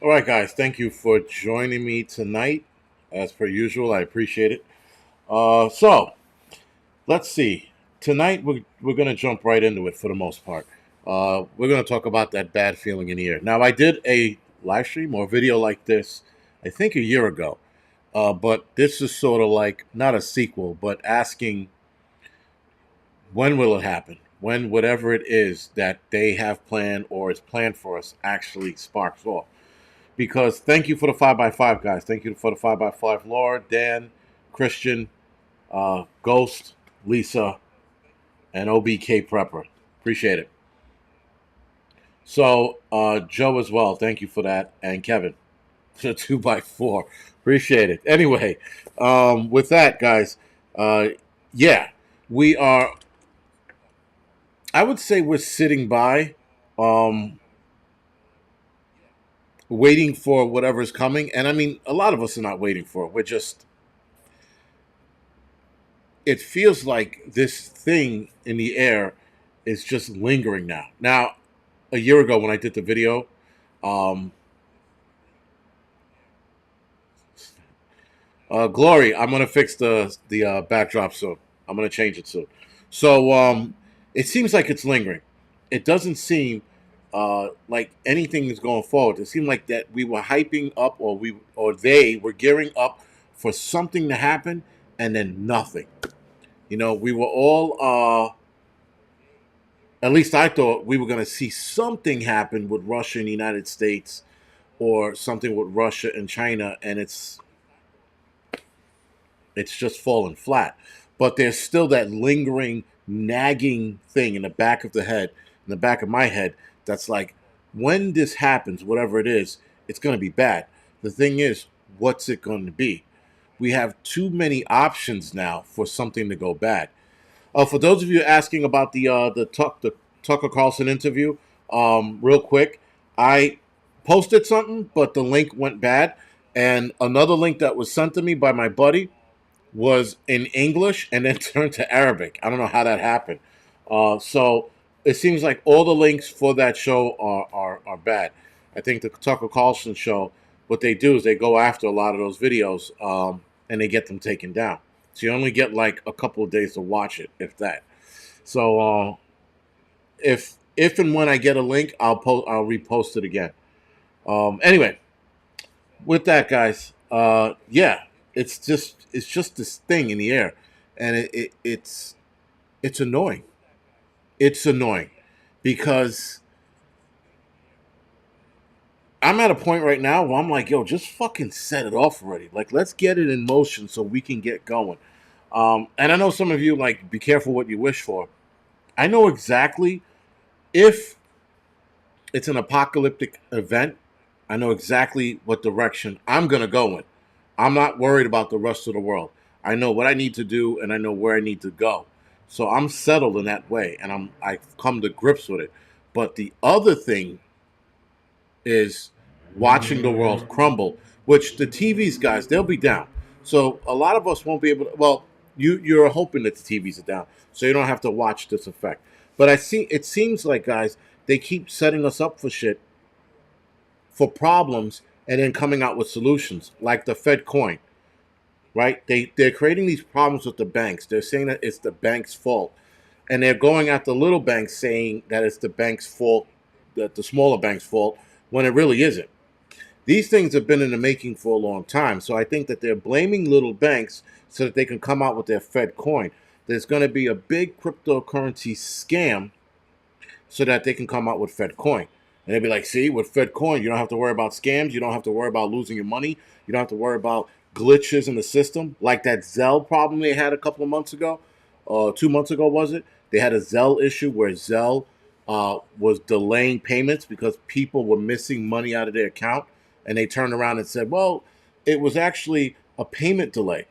All right, guys. Thank you for joining me tonight. As per usual, I appreciate it. So let's see. Tonight we're gonna jump right into it for the most part. We're gonna talk about that bad feeling in the air. Now, I did a live stream or video like this, I think a year ago. But this is sort of like not a sequel, but asking when will it happen? When whatever it is that they have planned or is planned for us actually sparks off. Because thank you for the 5x5 guys. Thank you for the 5x5, Laura, Dan, Christian, Ghost, Lisa, and OBK Prepper. Appreciate it. So Joe as well. Thank you for that, and Kevin, the 2x4. Appreciate it. Anyway, with that, guys, uh, yeah, we are. I would say we're sitting by, um, waiting for whatever's coming, and I mean, a lot of us are not waiting for it. We're just it feels like this thing in the air is just lingering now. Now, a year ago when I did the video, um, Glory, I'm gonna fix the backdrop soon. I'm gonna change it soon. So it seems like it's lingering. It doesn't seem like anything is going forward. It seemed like that we were hyping up, or they were gearing up for something to happen, and then nothing. We were all at least I thought we were going to see something happen with Russia and the United States, or something with Russia and China, and it's just fallen flat. But there's still that lingering, nagging thing in the back of the head, in the back of my head, that's like, when this happens, whatever it is, it's going to be bad. The thing is, what's it going to be? We have too many options now for something to go bad. For those of you asking about the Tucker Carlson interview, real quick, I posted something, but the link went bad, and another link that was sent to me by my buddy was in English and then turned to Arabic. I don't know how that happened. So it seems like all the links for that show are bad. I think the Tucker Carlson show, what they do is they go after a lot of those videos, and they get them taken down. So you only get like a couple of days to watch it, if that. So if and when I get a link, I'll repost it again. Anyway, with that, guys, yeah, it's just this thing in the air, and it's annoying. It's annoying because I'm at a point right now where I'm like, yo, just fucking set it off already. Like, let's get it in motion so we can get going. And I know some of you like, be careful what you wish for. I know exactly if it's an apocalyptic event. I know exactly what direction I'm gonna go in. I'm not worried about the rest of the world. I know what I need to do and I know where I need to go. So I'm settled in that way, and I've come to grips with it. But the other thing is watching the world crumble, which the TVs guys, they'll be down. So a lot of us won't be able to. Well, you're hoping that the TVs are down, so you don't have to watch this effect. But it seems like, guys, they keep setting us up for shit, for problems, and then coming out with solutions like the Fed coin, right? They're creating these problems with the banks. They're saying that it's the bank's fault, and they're going at the little banks saying that it's the bank's fault, that the smaller bank's fault, when it really isn't. These things have been in the making for a long time. So I think that they're blaming little banks so that they can come out with their Fed coin. There's going to be a big cryptocurrency scam so that they can come out with Fed coin. And they'll be like, see, with Fed coin, you don't have to worry about scams. You don't have to worry about losing your money. You don't have to worry about glitches in the system, like that Zelle problem they had a couple of months ago. 2 months ago, was it? They had a Zelle issue where Zelle was delaying payments because people were missing money out of their account. And they turned around and said, well, it was actually a payment delay.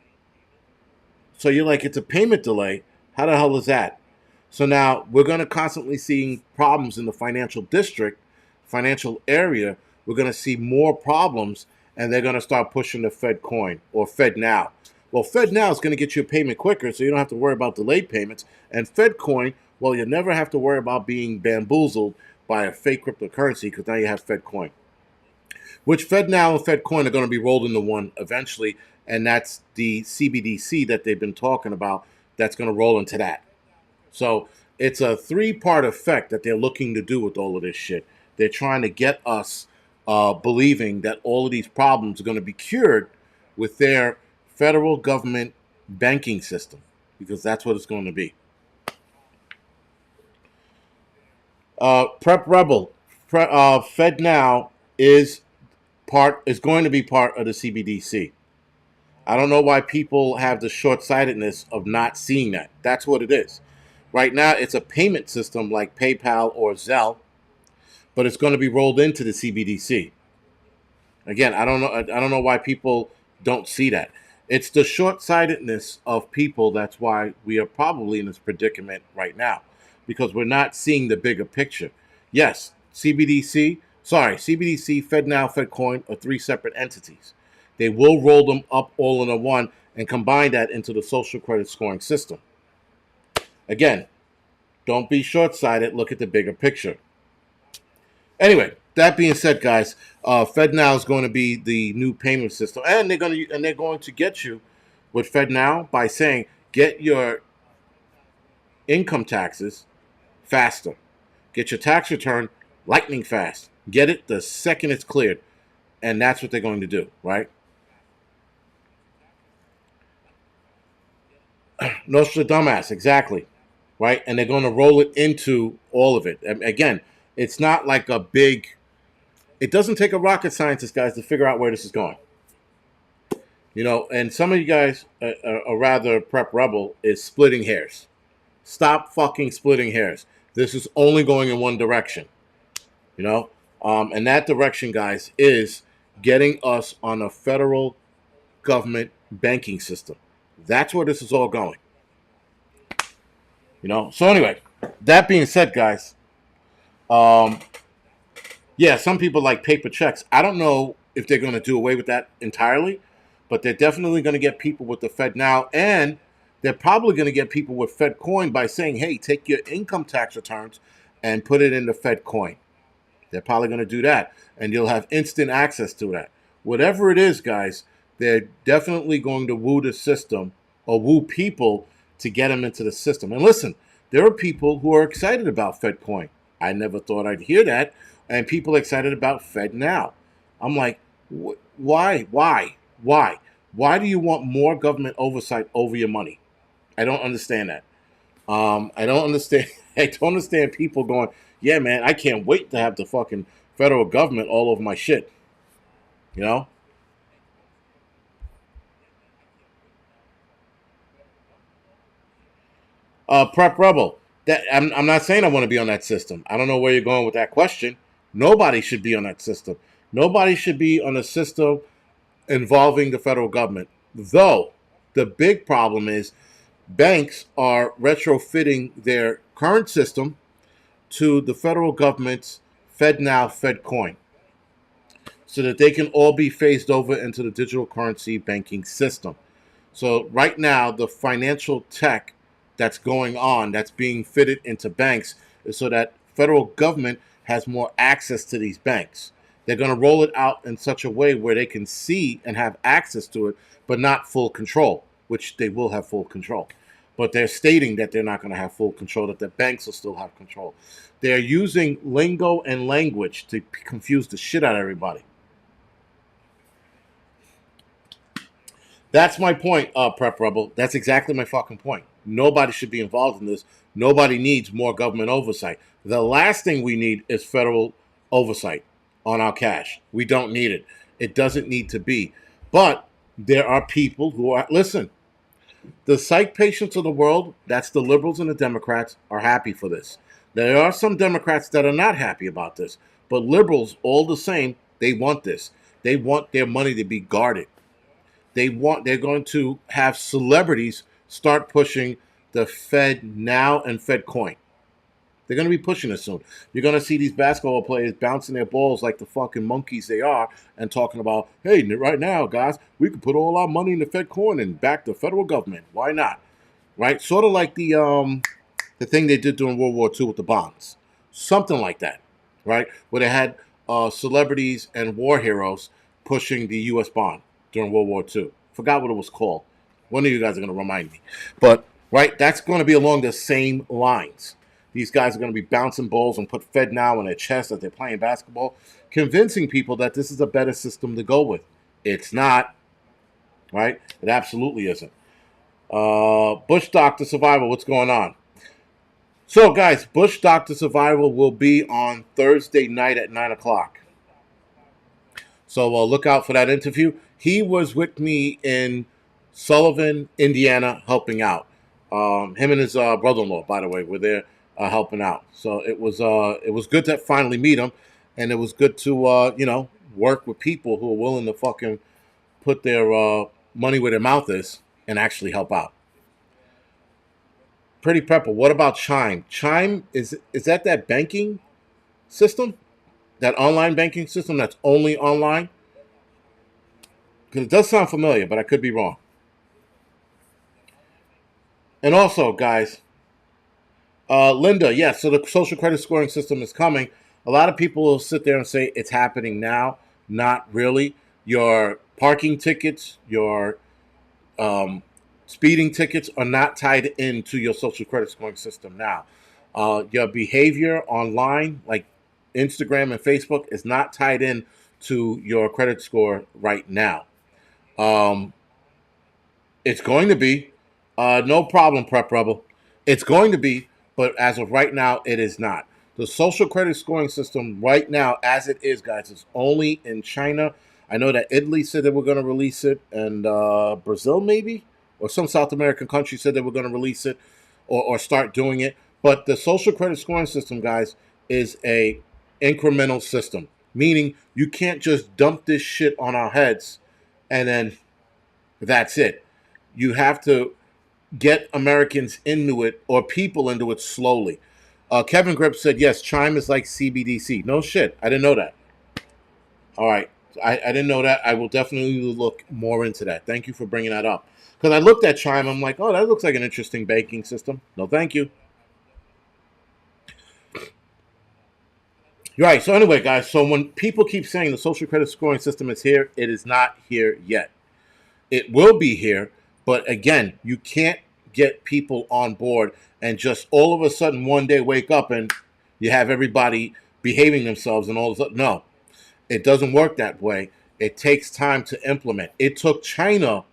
So you're like, it's a payment delay. How the hell is that? So now we're going to constantly see problems in the financial district, financial area. We're going to see more problems, and they're going to start pushing the Fed coin or Fed now. Well, Fed now is going to get you a payment quicker, so you don't have to worry about delayed payments. And Fed coin, well, you never have to worry about being bamboozled by a fake cryptocurrency because now you have Fed coin. which FedNow and FedCoin are going to be rolled into one eventually, and that's the CBDC that they've been talking about. That's going to roll into that. So it's a three-part effect that they're looking to do with all of this shit. They're trying to get us believing that all of these problems are going to be cured with their federal government banking system, because that's what it's going to be. Prep Rebel, FedNow is going to be part of the CBDC. I don't know why people have the short-sightedness of not seeing that. That's what it is. Right now, it's a payment system like PayPal or Zelle, but it's going to be rolled into the CBDC. Again, I don't know why people don't see that. It's the short-sightedness of people. That's why we are probably in this predicament right now, because we're not seeing the bigger picture. Yes, CBDC, FedNow, FedCoin are three separate entities. They will roll them up all into one and combine that into the social credit scoring system. Again, don't be short-sighted. Look at the bigger picture. Anyway, that being said, guys, FedNow is going to be the new payment system, and they're going to get you with FedNow by saying get your income taxes faster, get your tax return lightning fast, get it the second it's cleared, and that's what they're going to do, right? Nostradamus, exactly, right? And they're going to roll it into all of it. And again, it's not like a big. It doesn't take a rocket scientist, guys, to figure out where this is going. And some of you guys are rather prep rebel is splitting hairs. Stop fucking splitting hairs. This is only going in one direction. And that direction, guys, is getting us on a federal government banking system. That's where this is all going. So anyway, that being said, guys, yeah, some people like paper checks. I don't know if they're going to do away with that entirely, but they're definitely going to get people with the Fed now, and they're probably going to get people with Fed coin by saying, hey, take your income tax returns and put it in the Fed coin. They're probably going to do that, and you'll have instant access to that. Whatever it is, guys, they're definitely going to woo the system or woo people to get them into the system. And listen, there are people who are excited about Fed coin. I never thought I'd hear that. And people excited about Fed now. I'm like, why? Why do you want more government oversight over your money? I don't understand that. I don't understand. I don't understand people going, yeah, man, I can't wait to have the fucking federal government all over my shit. You know? Prep Rebel. That I'm not saying I want to be on that system. I don't know where you're going with that question. Nobody should be on that system. Nobody should be on a system involving the federal government. Though the big problem is banks are retrofitting their current system to the federal government's FedNow, FedCoin, so that they can all be phased over into the digital currency banking system. So right now, the financial tech that's going on, that's being fitted into banks, is so that federal government has more access to these banks. They're going to roll it out in such a way where they can see and have access to it, but not full control, which they will have full control. But they're stating that they're not going to have full control, that the banks will still have control. They're using lingo and language to confuse the shit out of everybody. That's my point, Prep Rebel. That's exactly my fucking point. Nobody should be involved in this. Nobody needs more government oversight. The last thing we need is federal oversight on our cash. We don't need it. It doesn't need to be. But there are people who are, listen, the psych patients of the world, that's the liberals and the Democrats, are happy for this. There are some Democrats that are not happy about this. But liberals, all the same, they want this. They want their money to be guarded. They're going to have celebrities start pushing the Fed now and Fed coin. They're going to be pushing it soon. You're going to see these basketball players bouncing their balls like the fucking monkeys they are and talking about, hey, right now, guys, we can put all our money in the Fed coin and back the federal government. Why not? Right? Sort of like the thing they did during World War II with the bonds. Something like that. Right? Where they had celebrities and war heroes pushing the U.S. bond during World War II. Forgot what it was called. One of you guys are going to remind me. But, right, that's going to be along the same lines. These guys are going to be bouncing balls and put Fed now on their chest as they're playing basketball, convincing people that this is a better system to go with. It's not, right? It absolutely isn't. Bush Doctor Survival, what's going on? So, guys, Bush Doctor Survival will be on Thursday night at 9 o'clock. So, look out for that interview. He was with me in Sullivan, Indiana, helping out. Him and his brother-in-law, by the way, were there helping out. So it was good to finally meet him, and it was good to work with people who are willing to fucking put their money where their mouth is and actually help out. Pretty Pepper, what about Chime? Chime is that banking system, that online banking system that's only online? Because it does sound familiar, but I could be wrong. And also, guys, Linda, yes, so the social credit scoring system is coming. A lot of people will sit there and say it's happening now. Not really. Your parking tickets, your speeding tickets are not tied into your social credit scoring system now. Your behavior online, like Instagram and Facebook, is not tied in to your credit score right now. Um, it's going to be. No problem, Prep Rebel. It's going to be, but as of right now, it is not. The social credit scoring system right now, as it is, guys, is only in China. I know that Italy said they were going to release it, and Brazil maybe, or some South American country said they were going to release it or start doing it. But the social credit scoring system, guys, is a incremental system, meaning you can't just dump this shit on our heads and then that's it. You have to get Americans into it or people into it slowly. Kevin Grip said, yes, Chime is like CBDC. No shit. I didn't know that. All right. I didn't know that. I will definitely look more into that. Thank you for bringing that up. Because I looked at Chime. I'm like, oh, that looks like an interesting banking system. No, thank you. You're right. So anyway, guys, so when people keep saying the social credit scoring system is here, it is not here yet. It will be here, but again, you can't get people on board and just all of a sudden one day wake up and you have everybody behaving themselves and all this. No, it doesn't work that way. It takes time to implement. It took China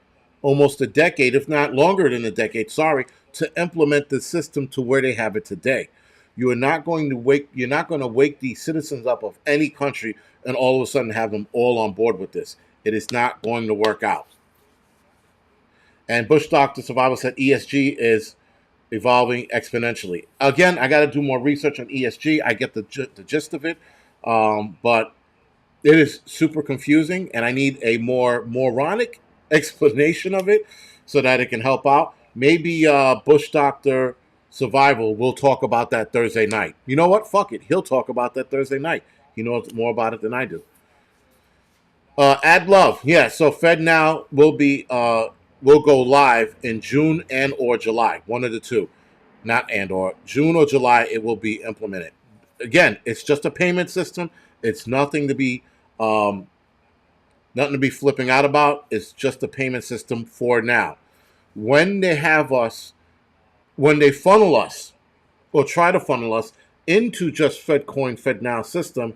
almost a decade, if not longer than a decade, sorry, to implement the system to where they have it today. You are not going to wake you're not going to wake the citizens up of any country and all of a sudden have them all on board with this. It is not going to work out. And Bush Doctor Survival said ESG is evolving exponentially. Again, I got to do more research on ESG. I get the gist of it, but it is super confusing, and I need a more moronic explanation of it so that it can help out. Maybe Bush Doctor Survival will talk about that Thursday night. You know what? Fuck it. He'll talk about that Thursday night. He knows more about it than I do. Add love, yeah. So Fed now will go live in June and or July, one of the two, not and or June or July. It will be implemented. Again, it's just a payment system. It's um, nothing to be flipping out about. It's just a payment system for now. When they have us, when they funnel us or try to funnel us into just FedCoin, FedNow system,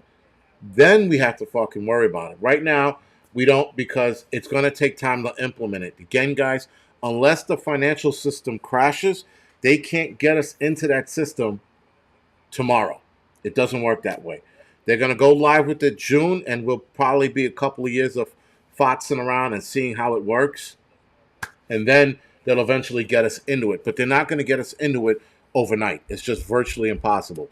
then we have to fucking worry about it. Right now, we don't because it's going to take time to implement it. Again, guys, unless the financial system crashes, they can't get us into that system tomorrow. It doesn't work that way. They're going to go live with it June, and will probably be a couple of years of foxing around and seeing how it works. And then they'll eventually get us into it. But they're not going to get us into it overnight. It's just virtually impossible.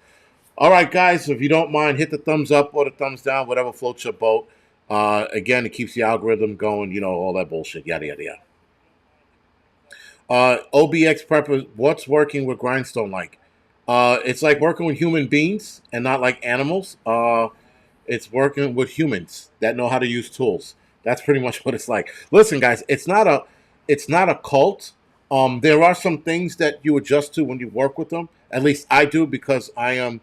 All right, guys, if you don't mind, hit the thumbs up or the thumbs down, whatever floats your boat. Again, it keeps the algorithm going, all that bullshit, yada, yada, yada. OBX Prepper, what's working with Grindstone like? It's like working with human beings and not like animals. It's working with humans that know how to use tools. That's pretty much what it's like. Listen, guys, it's not a cult. There are some things that you adjust to when you work with them. At least I do because I am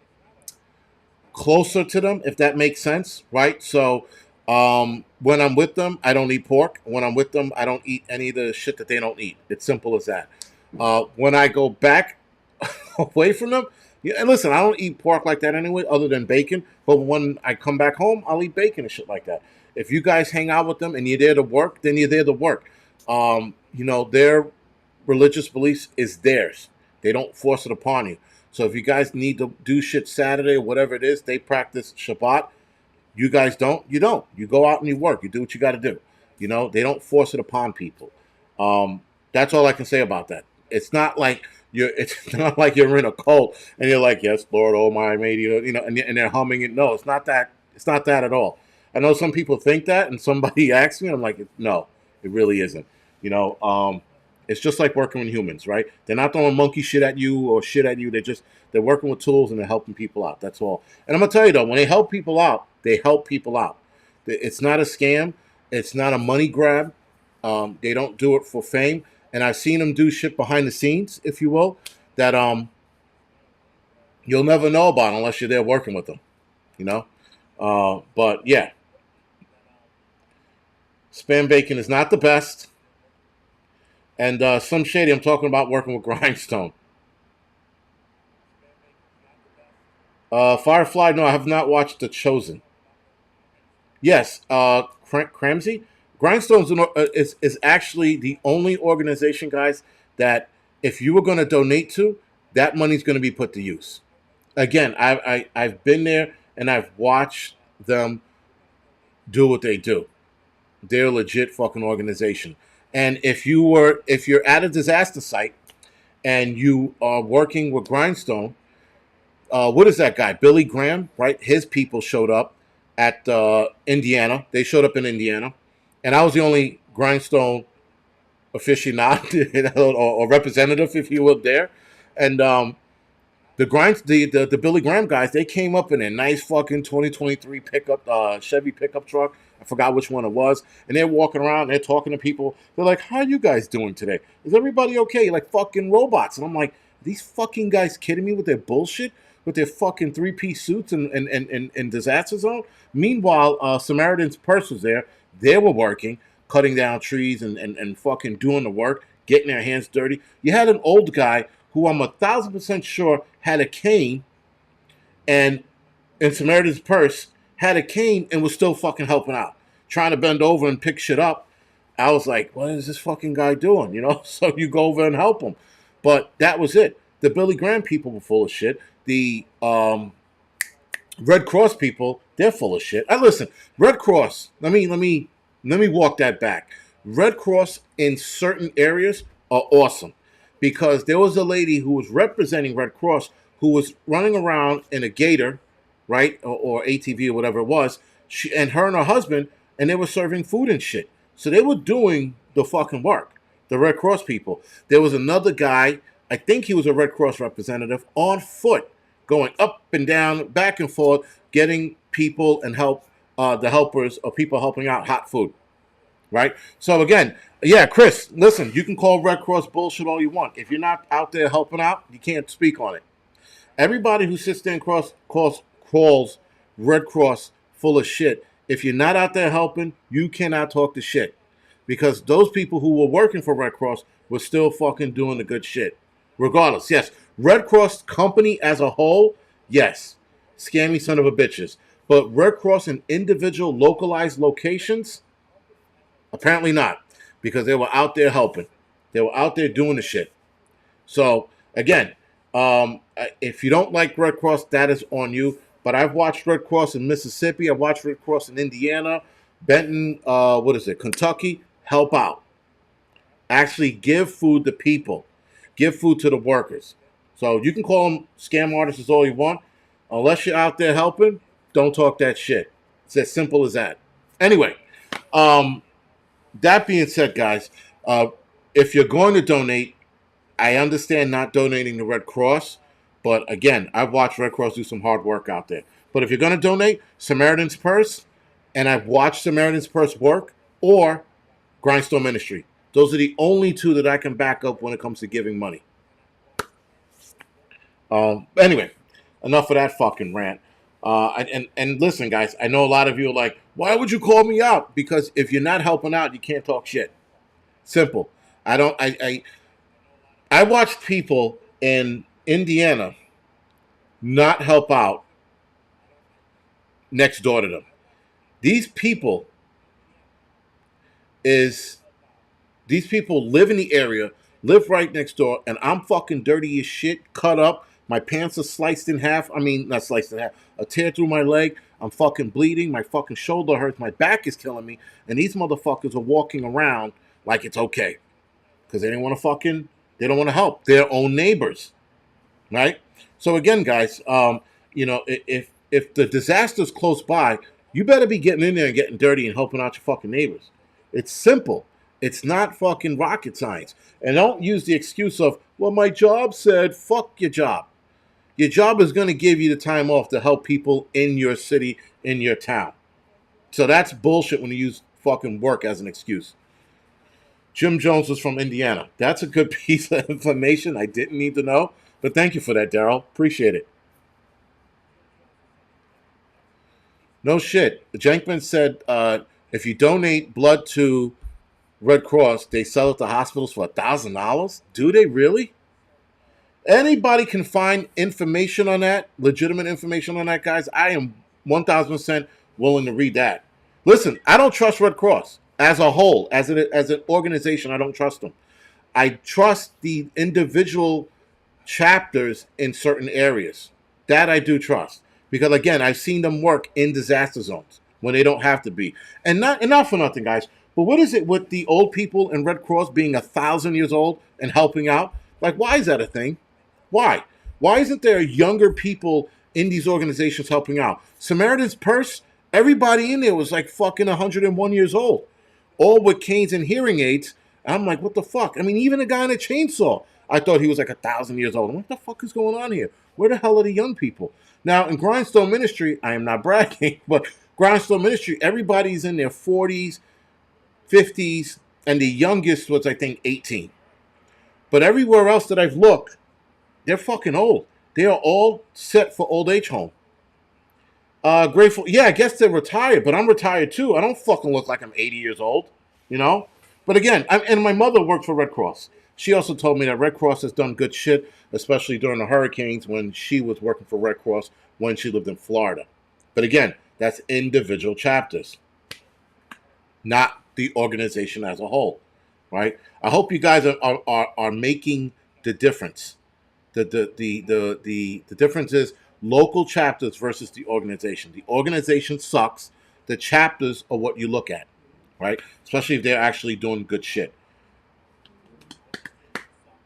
closer to them, if that makes sense, right? So when I'm with them, I don't eat pork. When I'm with them, I don't eat any of the shit that they don't eat. It's simple as that. When I go back away from them, yeah, and listen, I don't eat pork like that anyway, other than bacon. But when I come back home, I'll eat bacon and shit like that. If you guys hang out with them and you're there to work, then you're there to work. Their religious beliefs is theirs. They don't force it upon you. So if you guys need to do shit Saturday or whatever it is, they practice Shabbat. You guys don't. You don't. You go out and you work. You do what you got to do. They don't force it upon people. That's all I can say about that. It's not like you're. It's not like you're in a cult and you're like, yes, Lord, oh my, mate, and they're humming it. No, it's not that. It's not that at all. I know some people think that, and somebody asks me, and I'm like, no, it really isn't. You know, it's just like working with humans, right? They're not throwing monkey shit at you or shit at you. They're working with tools and they're helping people out. That's all. And I'm gonna tell you though, when they help people out, they help people out. It's not a scam. It's not a money grab. They don't do it for fame. And I've seen them do shit behind the scenes, if you will, that you'll never know about unless you're there working with them. You know. But yeah, spam bacon is not the best. And some shady, I'm talking about working with Grindstone. Firefly, no, I have not watched The Chosen. Yes, Cramsey. Grindstones is actually the only organization, guys, that if you were going to donate to, that money's going to be put to use. Again, I've been there and I've watched them do what they do. They're a legit fucking organization. And if you're at a disaster site and you are working with Grindstone, what is that guy? Billy Graham, right? His people showed up at Indiana. They showed up in Indiana, and I was the only Grindstone aficionado or representative, if you will, there. And the Billy Graham guys, they came up in a nice fucking 2023 pickup Chevy pickup truck. I forgot which one it was, and they're walking around, and they're talking to people. They're like, "How are you guys doing today? Is everybody okay?" You're like fucking robots, and I'm like, "These fucking guys kidding me with their bullshit, with their fucking three-piece suits and disaster zone." Meanwhile, Samaritan's Purse was there. They were working, cutting down trees and fucking doing the work, getting their hands dirty. You had an old guy who I'm 1,000% sure had a cane, and in Samaritan's Purse had a cane and was still fucking helping out, trying to bend over and pick shit up. I was like, what is this fucking guy doing? So you go over and help him. But that was it. The Billy Graham people were full of shit. The Red Cross people, they're full of shit. Listen, Red Cross. Let me walk that back. Red Cross in certain areas are awesome, because there was a lady who was representing Red Cross who was running around in a gator, right, or ATV or whatever it was. And her and her husband, and they were serving food and shit. So they were doing the fucking work. The Red Cross people. There was another guy, I think he was a Red Cross representative, on foot, going up and down, back and forth, getting people and the helpers or people helping out hot food. Right? So again, yeah, Chris, listen, you can call Red Cross bullshit all you want. If you're not out there helping out, you can't speak on it. Everybody who sits there and calls Red Cross full of shit, if you're not out there helping, you cannot talk the shit. Because those people who were working for Red Cross were still fucking doing the good shit. Regardless, yes. Red Cross company as a whole, yes. Scammy son of a bitches. But Red Cross in individual localized locations, apparently not. Because they were out there helping. They were out there doing the shit. So, again, if you don't like Red Cross, that is on you. But I've watched Red Cross in Mississippi. I've watched Red Cross in Indiana, Benton, Kentucky. Help out. Actually give food to people. Give food to the workers. So you can call them scam artists all you want. Unless you're out there helping, don't talk that shit. It's as simple as that. Anyway, that being said, guys, if you're going to donate, I understand not donating to Red Cross, but again, I've watched Red Cross do some hard work out there. But if you're going to donate, Samaritan's Purse, and I've watched Samaritan's Purse work, or Grindstone Ministry. Those are the only two that I can back up when it comes to giving money. Anyway, enough of that fucking rant. And listen, guys, I know a lot of you are like, why would you call me out? Because if you're not helping out, you can't talk shit. Simple. I don't. I watched people in Indiana not help out next door to them. These people is these people live in the area, live right next door, and I'm fucking dirty as shit, cut up. My pants are sliced in half. I mean, not sliced in half. A tear through my leg. I'm fucking bleeding. My fucking shoulder hurts. My back is killing me. And these motherfuckers are walking around like it's okay because they didn't want to fucking. They don't want to help their own neighbors, right? So again, guys, if the disaster's close by, you better be getting in there and getting dirty and helping out your fucking neighbors. It's simple. It's not fucking rocket science. And don't use the excuse of, well, my job said, fuck your job. Your job is going to give you the time off to help people in your city, in your town. So that's bullshit when you use fucking work as an excuse. Jim Jones was from Indiana. That's a good piece of information I didn't need to know. But thank you for that, Daryl. Appreciate it. No shit. Jenkins said if you donate blood to Red Cross, they sell it to hospitals for $1,000. Do they really? Anybody can find information on that, legitimate information on that, guys. I am 1,000% willing to read that. Listen, I don't trust Red Cross as a whole, as an organization. I don't trust them. I trust the individual chapters in certain areas. That I do trust. Because again, I've seen them work in disaster zones when they don't have to be. And not for nothing, guys. But what is it with the old people in Red Cross being 1,000 years old and helping out? Like, why is that a thing? Why? Why isn't there younger people in these organizations helping out? Samaritan's Purse, everybody in there was like fucking 101 years old, all with canes and hearing aids. I'm like, what the fuck? I mean, even a guy in a chainsaw, I thought he was like 1,000 years old. What the fuck is going on here? Where the hell are the young people? Now, in Grindstone Ministry, I am not bragging, but Grindstone Ministry, everybody's in their 40s, 50s, and the youngest was, I think, 18. But everywhere else that I've looked, they're fucking old. They are all set for old age home. Grateful. Yeah, I guess they're retired, but I'm retired too. I don't fucking look like I'm 80 years old, you know? But again, and my mother worked for Red Cross. She also told me that Red Cross has done good shit, especially during the hurricanes when she was working for Red Cross when she lived in Florida. But again, that's individual chapters, not the organization as a whole, right? I hope you guys are making the difference. The difference is local chapters versus the organization. The organization sucks. The chapters are what you look at, right? Especially if they're actually doing good shit.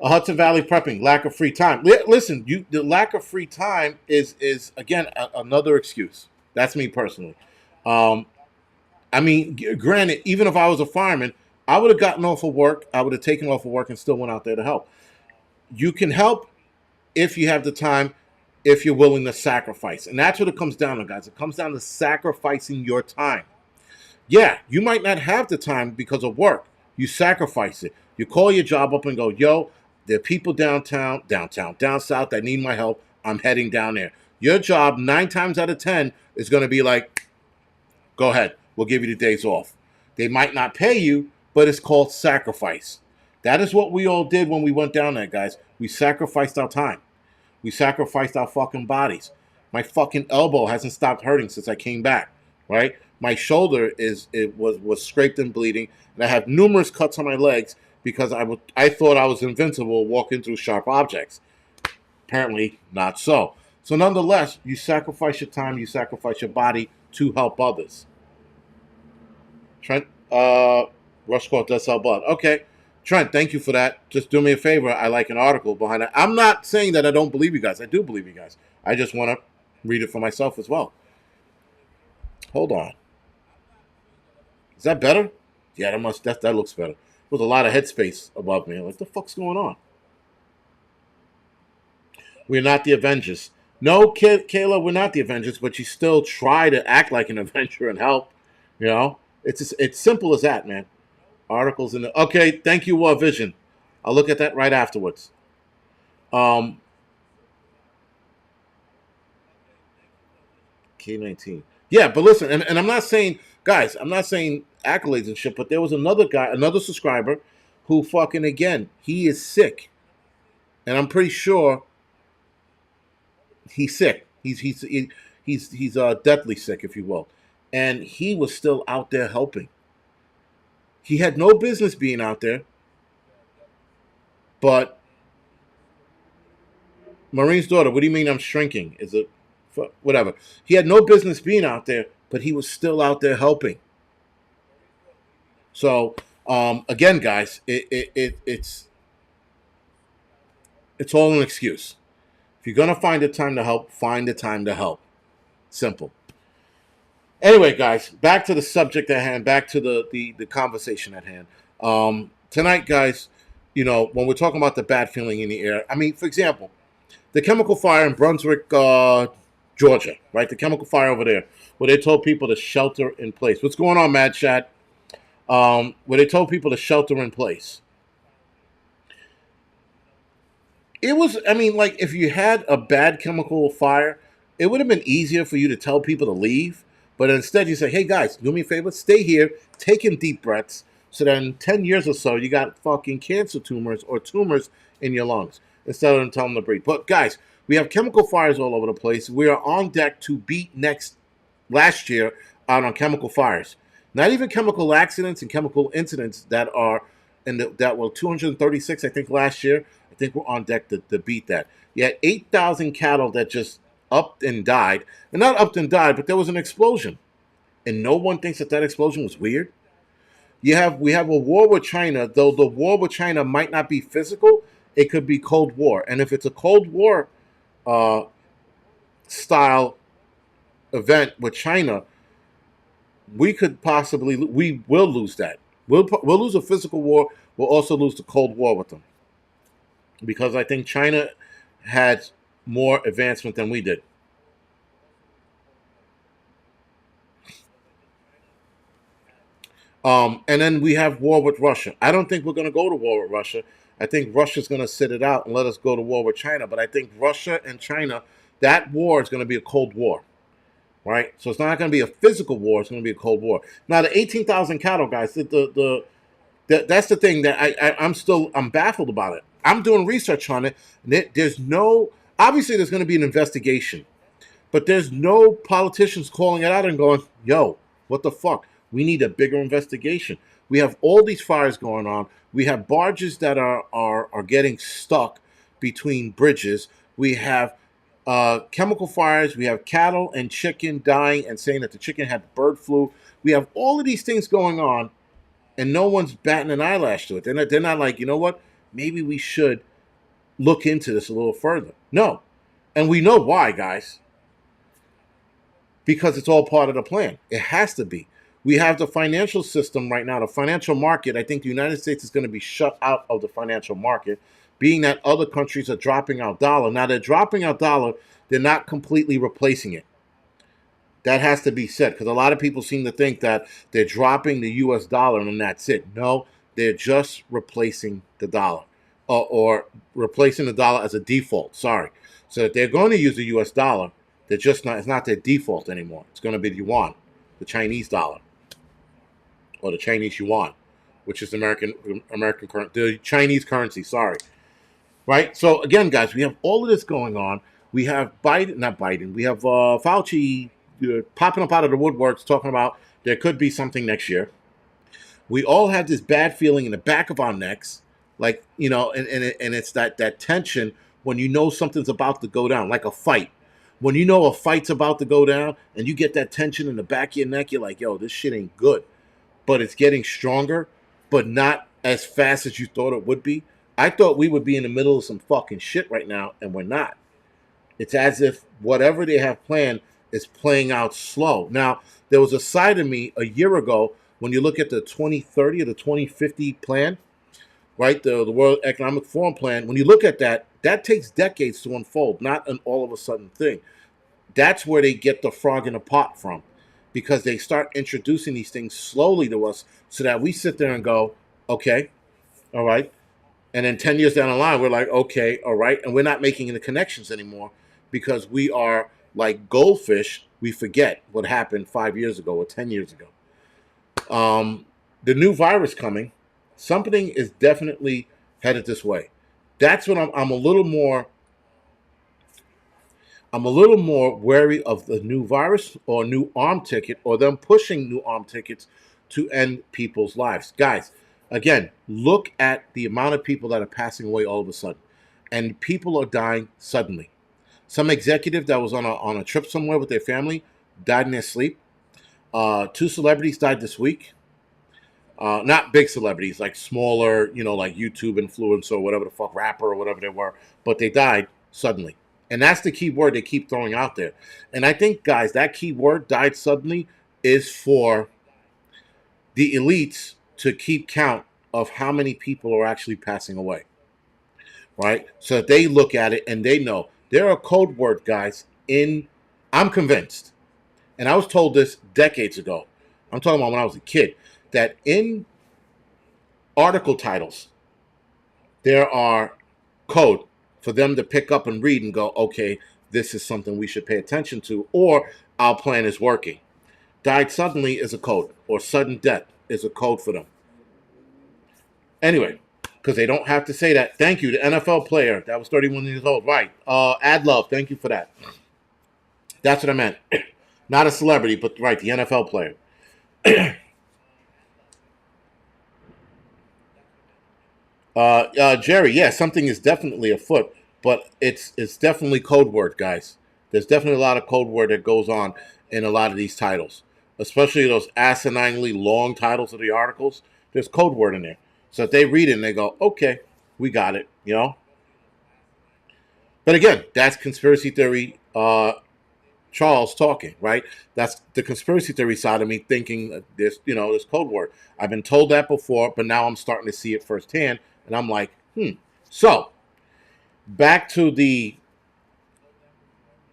A Hudson Valley prepping, lack of free time. Listen, the lack of free time is again another excuse. That's me personally. Um, I mean, granted, even if I was a fireman, I would have gotten off of work. I would have taken off of work and still went out there to help. You can help if you have the time, if you're willing to sacrifice. And that's what it comes down to, guys. It comes down to sacrificing your time. Yeah, you might not have the time because of work. You sacrifice it. You call your job up and go, yo, there are people down south that need my help. I'm heading down there. Your job, 9 times out of 10, is going to be like, go ahead. We'll give you the days off. They might not pay you, but it's called sacrifice. That is what we all did when we went down there, guys. We sacrificed our time. We sacrificed our fucking bodies. My fucking elbow hasn't stopped hurting since I came back, right? My shoulder was scraped and bleeding, and I have numerous cuts on my legs because I thought I was invincible walking through sharp objects. Apparently, not so. So nonetheless, you sacrifice your time, you sacrifice your body to help others. Trent, Rush Court does sell blood. Okay. Trent, thank you for that. Just do me a favor. I like an article behind it. I'm not saying that I don't believe you guys. I do believe you guys. I just want to read it for myself as well. Hold on. Is that better? Yeah, that looks better. There's a lot of headspace above me. What the fuck's going on? We're not the Avengers. No, Kayla, we're not the Avengers, but you still try to act like an Avenger and help. You know? It's simple as that, man. Articles in the okay. Thank you, Vision. I'll look at that right afterwards. Um, K-19. Yeah, but listen, and I'm not saying, guys, I'm not saying accolades and shit, but there was another guy, another subscriber, who fucking again, he is sick, and I'm pretty sure he's sick. He's deathly sick, if you will, and he was still out there helping. He had no business being out there, but Marine's daughter. What do you mean I'm shrinking? Is it whatever? He had no business being out there, but he was still out there helping. So again, guys, it's all an excuse. If you're gonna find the time to help, find the time to help. Simple. Anyway, guys, back to the subject at hand. Back to the conversation at hand. Tonight, guys, you know when we're talking about the bad feeling in the air. I mean, for example, the chemical fire in Brunswick, Georgia, right? The chemical fire over there, where they told people to shelter in place. What's going on, Mad Chat? Where they told people to shelter in place. It was, I mean, like if you had a bad chemical fire, it would have been easier for you to tell people to leave. But instead, you say, hey guys, do me a favor, stay here, take in deep breaths, so that in 10 years or so, you got fucking cancer tumors or tumors in your lungs instead of them telling them to breathe. But guys, we have chemical fires all over the place. We are on deck to beat last year out on chemical fires. Not even chemical accidents and chemical incidents that are that were 236, I think, last year. I think we're on deck to beat that. You had 8,000 cattle that just upped and died. And not upped and died, but there was an explosion. And no one thinks that that explosion was weird. We have a war with China, though the war with China might not be physical, it could be Cold War. And if it's a Cold War uh, style event with China, we will lose that. We'll lose a physical war. We'll also lose the Cold War with them because I think China had more advancement than we did. And then we have war with Russia. I don't think we're going to go to war with Russia. I think Russia's going to sit it out and let us go to war with China. But I think Russia and China, that war is going to be a Cold War, right? So it's not going to be a physical war. It's going to be a Cold War. Now, the 18,000 cattle guys, that's the thing that I'm baffled about it. I'm doing research on it. And there's no, obviously there's going to be an investigation, but there's no politicians calling it out and going, yo, what the fuck? We need a bigger investigation. We have all these fires going on. We have barges that are getting stuck between bridges. We have chemical fires. We have cattle and chicken dying and saying that the chicken had bird flu. We have all of these things going on, and no one's batting an eyelash to it. They're not like, you know what? Maybe we should look into this a little further. No. And we know why, guys. Because it's all part of the plan. It has to be. We have the financial system right now, the financial market. I think the United States is going to be shut out of the financial market, being that other countries are dropping our dollar. Now, they're dropping our dollar, they're not completely replacing it. That has to be said because a lot of people seem to think that they're dropping the US dollar and that's it. No, they're just replacing the dollar or replacing the dollar as a default. Sorry. So that they're going to use the US dollar, they're just not, it's not their default anymore. It's going to be the yuan, the Chinese dollar, or the Chinese yuan, which is the American currency, the Chinese currency. Sorry, right? So again, guys, we have all of this going on. We have Biden, not Biden. We have Fauci popping up out of the woodworks talking about there could be something next year. We all have this bad feeling in the back of our necks, like and it's that tension when you know something's about to go down, like a fight. When you know a fight's about to go down and you get that tension in the back of your neck, you're like, yo, this shit ain't good. But it's getting stronger, but not as fast as you thought it would be. I thought we would be in the middle of some fucking shit right now, and we're not. It's as if whatever they have planned is playing out slow. Now, there was a side of me a year ago when you look at the 2030 or the 2050 plan, right? The World Economic Forum plan. When you look at that, that takes decades to unfold, not an all of a sudden thing. That's where they get the frog in the pot from, because they start introducing these things slowly to us so that we sit there and go, okay, all right. And then 10 years down the line, we're like, okay, all right. And we're not making the connections anymore because we are like goldfish we forget what happened 5 years ago or 10 years ago. The new virus coming, something is definitely headed this way. That's what I'm a little more. I'm a little more wary of the new virus or new arm ticket or them pushing new arm tickets to end people's lives. Guys, again, look at the amount of people that are passing away all of a sudden. And people are dying suddenly. Some executive that was on a trip somewhere with their family died in their sleep. Two celebrities died this week. Not big celebrities, like smaller, like YouTube influencer or whatever the fuck, rapper or whatever they were, but they died suddenly. And that's the key word they keep throwing out there. And I think, guys, that key word, died suddenly, is for the elites to keep count of how many people are actually passing away, right? So that they look at it and they know there are code word, guys, I'm convinced, and I was told this decades ago. I'm talking about when I was a kid, that in article titles, there are code for them to pick up and read and go, okay, this is something we should pay attention to, or our plan is working. Died suddenly is a code, or sudden death is a code for them. Anyway, because they don't have to say that. Thank you, the NFL player that was 31 years old. Right. Ad love. Thank you for that. That's what I meant. Not a celebrity, but right, the NFL player. Jerry, yeah, something is definitely afoot, but it's definitely code word, guys. There's definitely a lot of code word that goes on in a lot of these titles, especially those asininely long titles of the articles. There's code word in there, so if they read it and they go, "Okay, we got it," But again, that's conspiracy theory. Charles talking, right? That's the conspiracy theory side of me thinking that this code word. I've been told that before, but now I'm starting to see it firsthand, and I'm like, So, back to the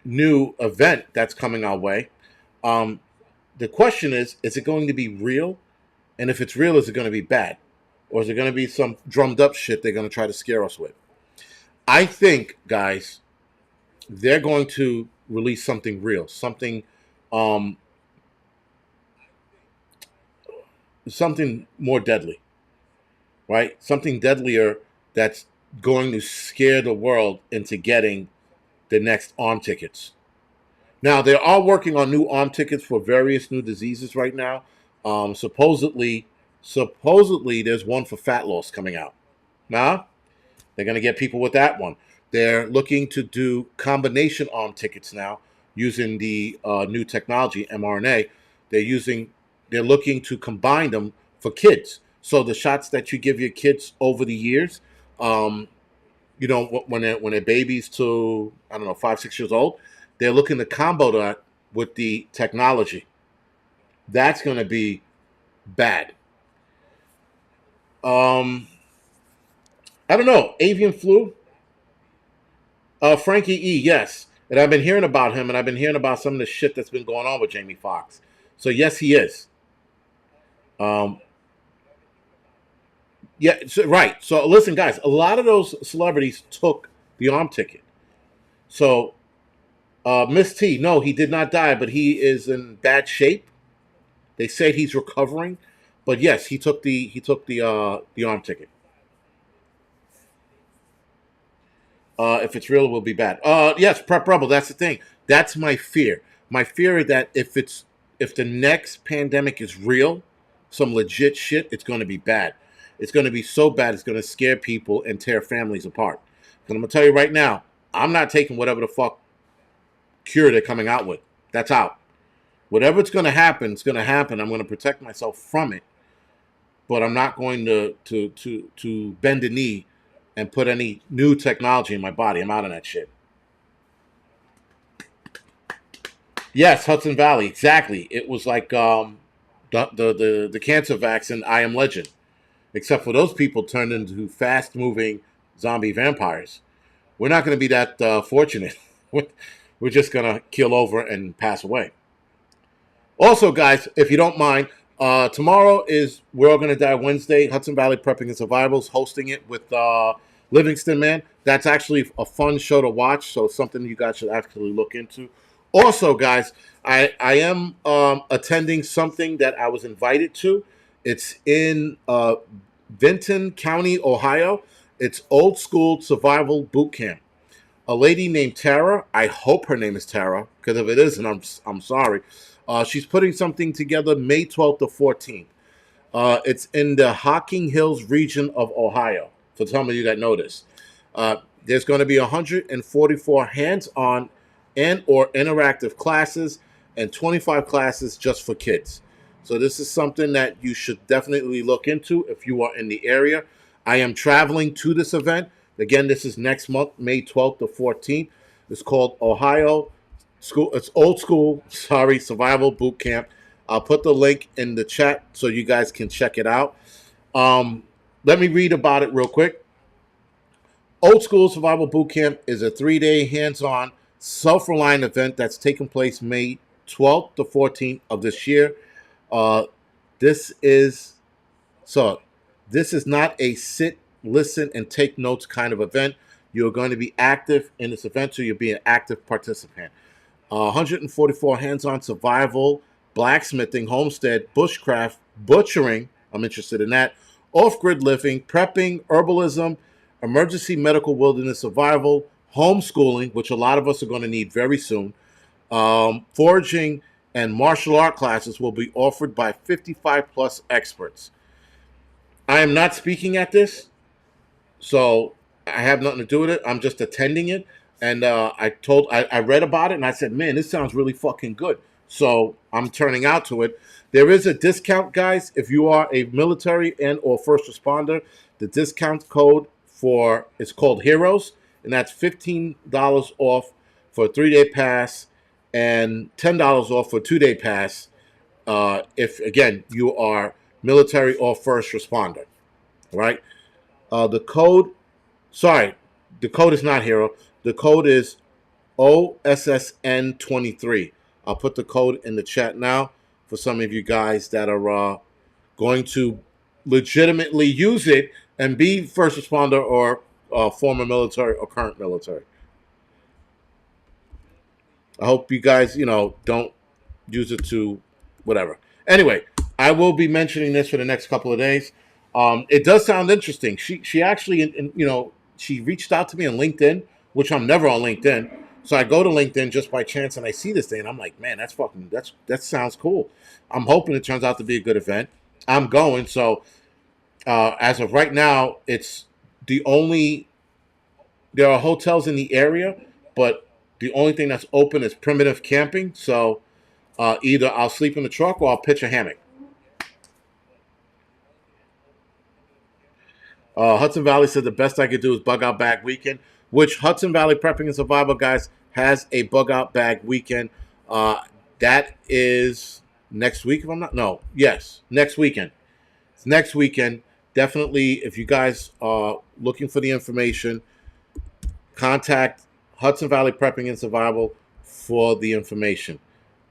new event that's coming our way. The question is it going to be real? And if it's real, is it going to be bad? Or is it going to be some drummed up shit they're going to try to scare us with? I think, guys, they're going to release something real, um, something more deadly, right? Something deadlier that's going to scare the world into getting the next arm tickets. Now, they are working on new arm tickets for various new diseases right now. Supposedly, there's one for fat loss coming out. Nah, they're going to get people with that one. They're looking to do combination arm tickets now using the new technology, mRNA. They're looking to combine them for kids. So the shots that you give your kids over the years, um, when they're babies to, I don't know, 5, 6 years old, they're looking to combo that with the technology. That's going to be bad. Um, I don't know. Avian flu. Frankie E. Yes, and I've been hearing about him, and I've been hearing about some of the shit that's been going on with Jamie Foxx. So yes, he is. Um, yeah, so, right. So listen, guys, a lot of those celebrities took the arm ticket. So Miss T, no, he did not die, but he is in bad shape. They said he's recovering, but yes, he took the arm ticket. If it's real, it will be bad. Yes, Prep Rebel. That's the thing. That's my fear. My fear is that if the next pandemic is real, some legit shit, it's going to be bad. It's going to be so bad, it's going to scare people and tear families apart. And I'm going to tell you right now, I'm not taking whatever the fuck cure they're coming out with. That's out. Whatever it's going to happen, it's going to happen. I'm going to protect myself from it, but I'm not going to bend the knee and put any new technology in my body. I'm out on that shit. Yes, Hudson Valley, exactly. It was like the cancer vaccine I Am Legend, except for those people turned into fast moving zombie vampires. We're not going to be that fortunate. We're just going to kill over and pass away. Also, guys, if you don't mind, tomorrow is We're All Gonna Die Wednesday. Hudson Valley Prepping and Survivals hosting it with Livingston Man. That's actually a fun show to watch, so something you guys should actually look into. Also, guys, I am attending something that I was invited to. It's in Vinton County, Ohio. It's old school survival boot camp. A lady named Tara. I hope her name is Tara, because if it isn't, I'm sorry. She's putting something together May 12th to 14th. It's in the Hocking Hills region of Ohio. For some of you that know this, there's going to be 144 hands-on and or interactive classes and 25 classes just for kids. So this is something that you should definitely look into if you are in the area. I am traveling to this event. Again, this is next month, May 12th to 14th. It's called Ohio School. It's old school, sorry, survival boot camp. I'll put the link in the chat so you guys can check it out. Let me read about it real quick. Old School Survival Boot Camp is a 3-day hands-on, self-reliant event that's taking place May 12th to 14th of this year. Uh, this is so. This is not a sit, listen, and take notes kind of event. You're going to be active in this event, so you'll be an active participant. 144 hands-on survival, blacksmithing, homestead, bushcraft, butchering. I'm interested in that. Off-grid living, prepping, herbalism, emergency medical wilderness survival, homeschooling, which a lot of us are going to need very soon. Foraging and martial art classes will be offered by 55 plus experts. I am not speaking at this, so I have nothing to do with it. I'm just attending it. And I read about it and I said, man, this sounds really fucking good. So I'm turning out to it. There is a discount, guys. If you are a military and or first responder, the discount code for it's called Heroes, and that's $15 off for a 3-day pass and $10 off for a 2-day pass. If again you are military or first responder, right? The code, sorry, the code is not Hero. The code is OSSN23. I'll put the code in the chat now for some of you guys that are going to legitimately use it and be first responder or former military or current military. I hope you guys, don't use it to whatever. Anyway, I will be mentioning this for the next couple of days. It does sound interesting. She actually, she reached out to me on LinkedIn, which I'm never on LinkedIn. So I go to LinkedIn just by chance and I see this thing and I'm like, man, that sounds cool. I'm hoping it turns out to be a good event. I'm going. So as of right now, it's the only there are hotels in the area, but the only thing that's open is primitive camping. So either I'll sleep in the truck or I'll pitch a hammock. Hudson Valley said the best I could do is bug out bag weekend, which Hudson Valley Prepping and Survival, guys, has a bug out bag weekend. That is next week, if I'm not. No, yes, next weekend. It's next weekend. Definitely, if you guys are looking for the information, contact Hudson Valley Prepping and Survival for the information.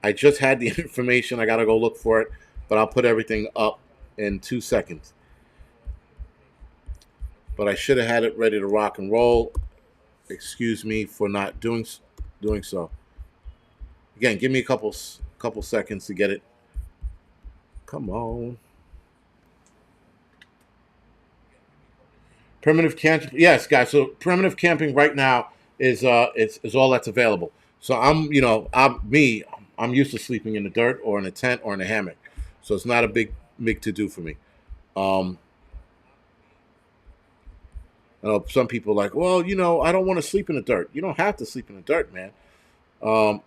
I just had the information. I got to go look for it, but I'll put everything up in 2 seconds. But I should have had it ready to rock and roll. Excuse me for not doing so. Again, give me a couple seconds to get it. Come on. Primitive camping, yes, guys. So primitive camping right now is all that's available. So I'm used to sleeping in the dirt or in a tent or in a hammock. So it's not a big to do for me. I know some people are like, well, I don't want to sleep in the dirt. You don't have to sleep in the dirt, man.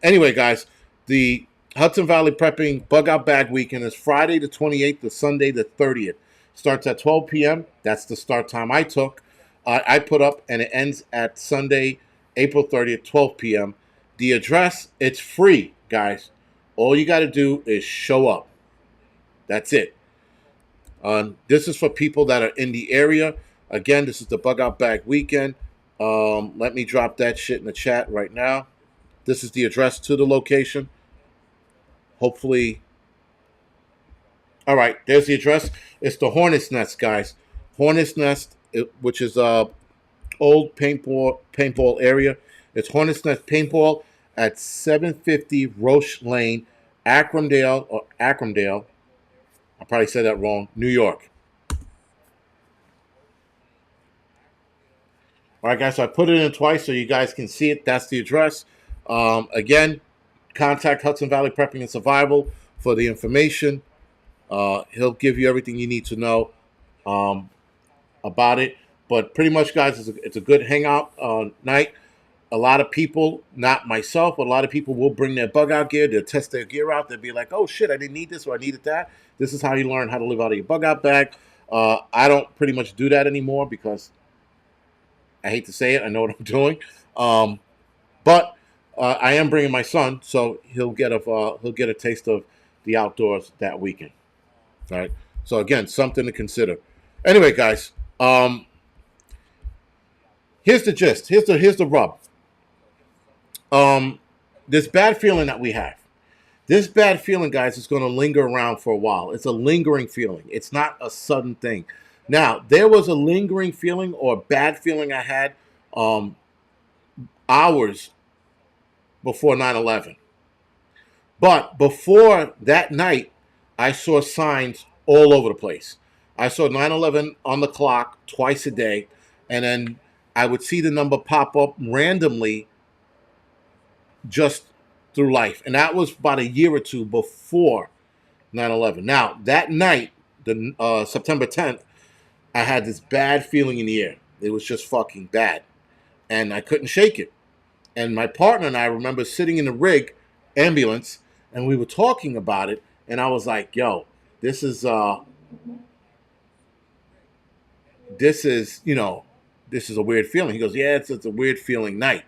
Anyway, guys, the Hudson Valley Prepping Bug Out Bag Weekend is Friday the 28th to Sunday the 30th. Starts at 12 p.m. That's the start time I took. I put up, and it ends at Sunday, April 30th, 12 p.m. The address, it's free, guys. All you got to do is show up. That's it. This is for people that are in the area. Again, this is the Bug Out Bag Weekend. Let me drop that shit in the chat right now. This is the address to the location. Hopefully. All right, there's the address. It's the Hornet's Nest, guys. Hornet's Nest, which is old paintball area. It's Hornet's Nest Paintball at 750 Roche Lane, Acromdale. I probably said that wrong. New York. All right, guys. So I put it in twice so you guys can see it. That's the address. Again, contact Hudson Valley Prepping and Survival for the information. He'll give you everything you need to know um, about it. But pretty much, guys, it's a good hangout night. A lot of people, not myself, but a lot of people will bring their bug out gear. They'll test their gear out. They'll be like, oh shit, I didn't need this or I needed that. This is how you learn how to live out of your bug out bag. I don't pretty much do that anymore because I hate to say it. I know what I'm doing. Um, but I am bringing my son, so he'll get a taste of the outdoors that weekend. All right. So again, something to consider. Anyway, guys, here's the gist. Here's the rub. Um, this bad feeling that we have. This bad feeling, guys, is going to linger around for a while. It's a lingering feeling. It's not a sudden thing. Now, there was a lingering feeling or bad feeling I had um, hours before 9/11. But before that night, I saw signs all over the place. I saw 9/11 on the clock twice a day, and then I would see the number pop up randomly just through life. And that was about a year or two before 9/11. Now, that night, the September 10th, I had this bad feeling in the air. It was just fucking bad. And I couldn't shake it. And my partner and I remember sitting in the rig ambulance and we were talking about it. And I was like, yo, this is, this is a weird feeling. He goes, yeah, it's a weird feeling night.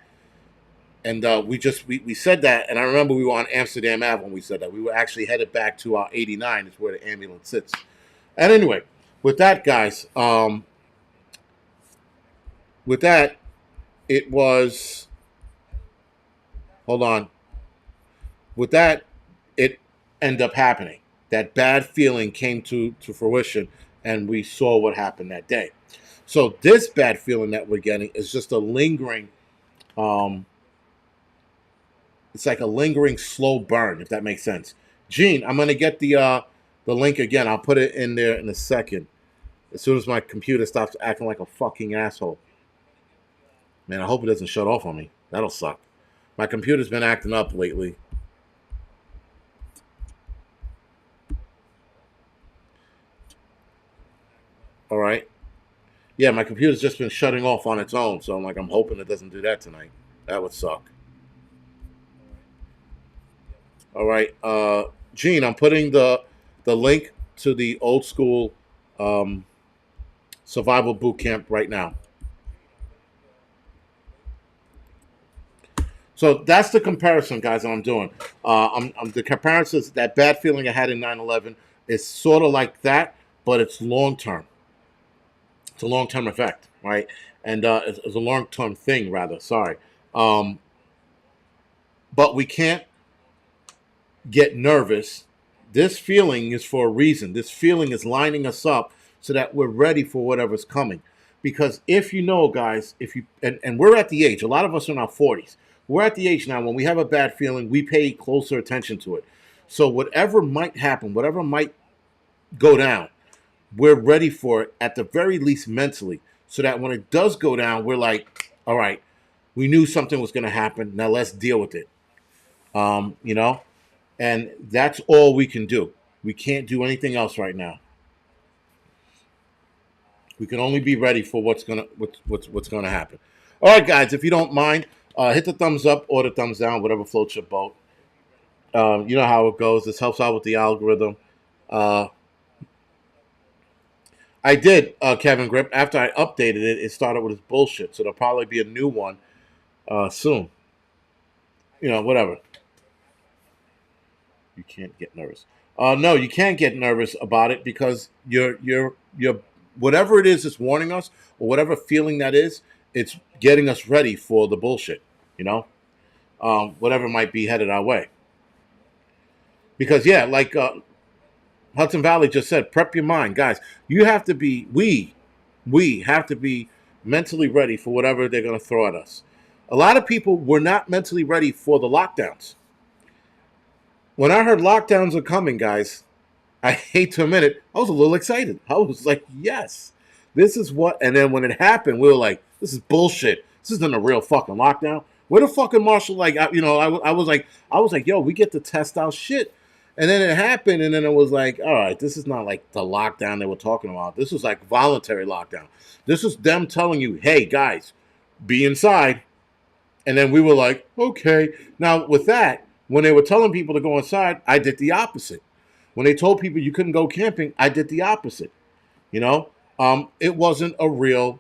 And we said that, and I remember we were on Amsterdam Ave when we said that. We were actually headed back to our 89, is where the ambulance sits. And anyway, with that, guys, with that, it was, hold on. With that, it ended up happening. That bad feeling came to fruition, and we saw what happened that day. So this bad feeling that we're getting is just a lingering, um, it's like a lingering slow burn, if that makes sense. Gene, I'm gonna get the link again. I'll put it in there in a second. As soon as my computer stops acting like a fucking asshole. Man, I hope it doesn't shut off on me. That'll suck. My computer's been acting up lately. All right. Yeah, my computer's just been shutting off on its own, so I'm hoping it doesn't do that tonight. That would suck. All right, Gene, I'm putting the link to the old school um, survival boot camp right now. So that's the comparison, guys, that I'm doing. I'm the comparison is that bad feeling I had in 9/11 is sort of like that, but it's long term. It's a long term effect, right? And it's a long term thing, rather. Sorry, um, but we can't get nervous. This feeling is for a reason. This feeling is lining us up so that we're ready for whatever's coming. Because if you know, guys, if you and we're at the age, a lot of us are in our 40s. We're at the age now when we have a bad feeling, we pay closer attention to it. So whatever might happen, whatever might go down, we're ready for it at the very least mentally. So that when it does go down, we're like, all right, we knew something was going to happen. Now let's deal with it. You know, and that's all we can do. We can't do anything else right now. We can only be ready for what's gonna happen. All right, guys, if you don't mind, hit the thumbs up or the thumbs down, whatever floats your boat. You know how it goes. This helps out with the algorithm. Uh, I did, Kevin Grip. After I updated it, it started with its bullshit. So there'll probably be a new one soon. You know, whatever. You can't get nervous. No, you can't get nervous about it because you're whatever it is that's warning us or whatever feeling that is, it's getting us ready for the bullshit. You know, whatever might be headed our way. Because yeah, like Hudson Valley just said, prep your mind, guys. You have to be we have to be mentally ready for whatever they're going to throw at us. A lot of people were not mentally ready for the lockdowns. When I heard lockdowns are coming, guys, I hate to admit it, I was a little excited. I was like, yes, this is what. And then when it happened, we were like, this is bullshit. This isn't a real fucking lockdown. Where the fucking marshal? Like, I was like, yo, we get to test out shit. And then it happened, and then it was like, all right, this is not like the lockdown they were talking about. This was like voluntary lockdown. This is them telling you, hey, guys, be inside. And then we were like, okay. Now, with that, when they were telling people to go inside, I did the opposite. When they told people you couldn't go camping, I did the opposite. You know, it wasn't a real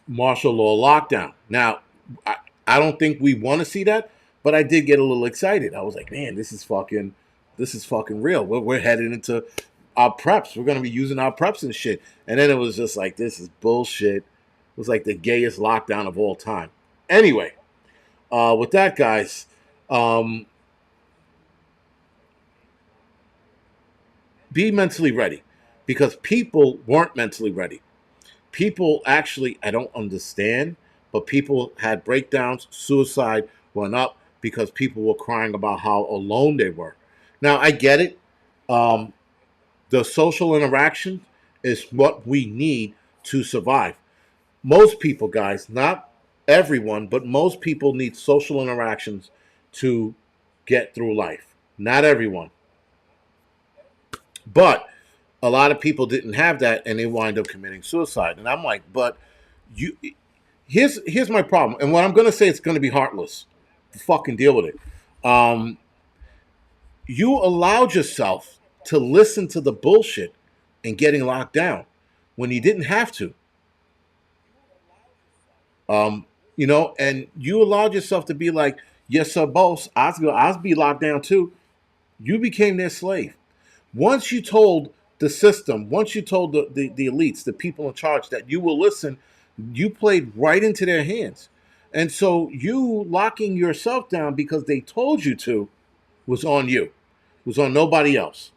martial law lockdown. Now, I don't think we want to see that, but I did get a little excited. I was like, man, this is fucking real. We're headed into our preps. We're gonna be using our preps and shit. And then it was just like, this is bullshit. It was like the gayest lockdown of all time. Anyway, with that, guys, um, be mentally ready because people weren't mentally ready. People actually, I don't understand, but people had breakdowns, suicide went up because people were crying about how alone they were. Now, I get it. Um, the social interaction is what we need to survive. Most people, guys, not everyone, but most people need social interactions to get through life. Not everyone. But a lot of people didn't have that and they wind up committing suicide. And I'm like, but you here's my problem. And what I'm gonna say, it's gonna be heartless. Fucking deal with it. Um, you allowed yourself to listen to the bullshit and getting locked down when you didn't have to. Um, and you allowed yourself to be like, yes, sir, boss. I'll be locked down too. You became their slave. Once you told the system, once you told the elites, the people in charge that you will listen, you played right into their hands. And so you locking yourself down because they told you to was on you. It was on nobody else.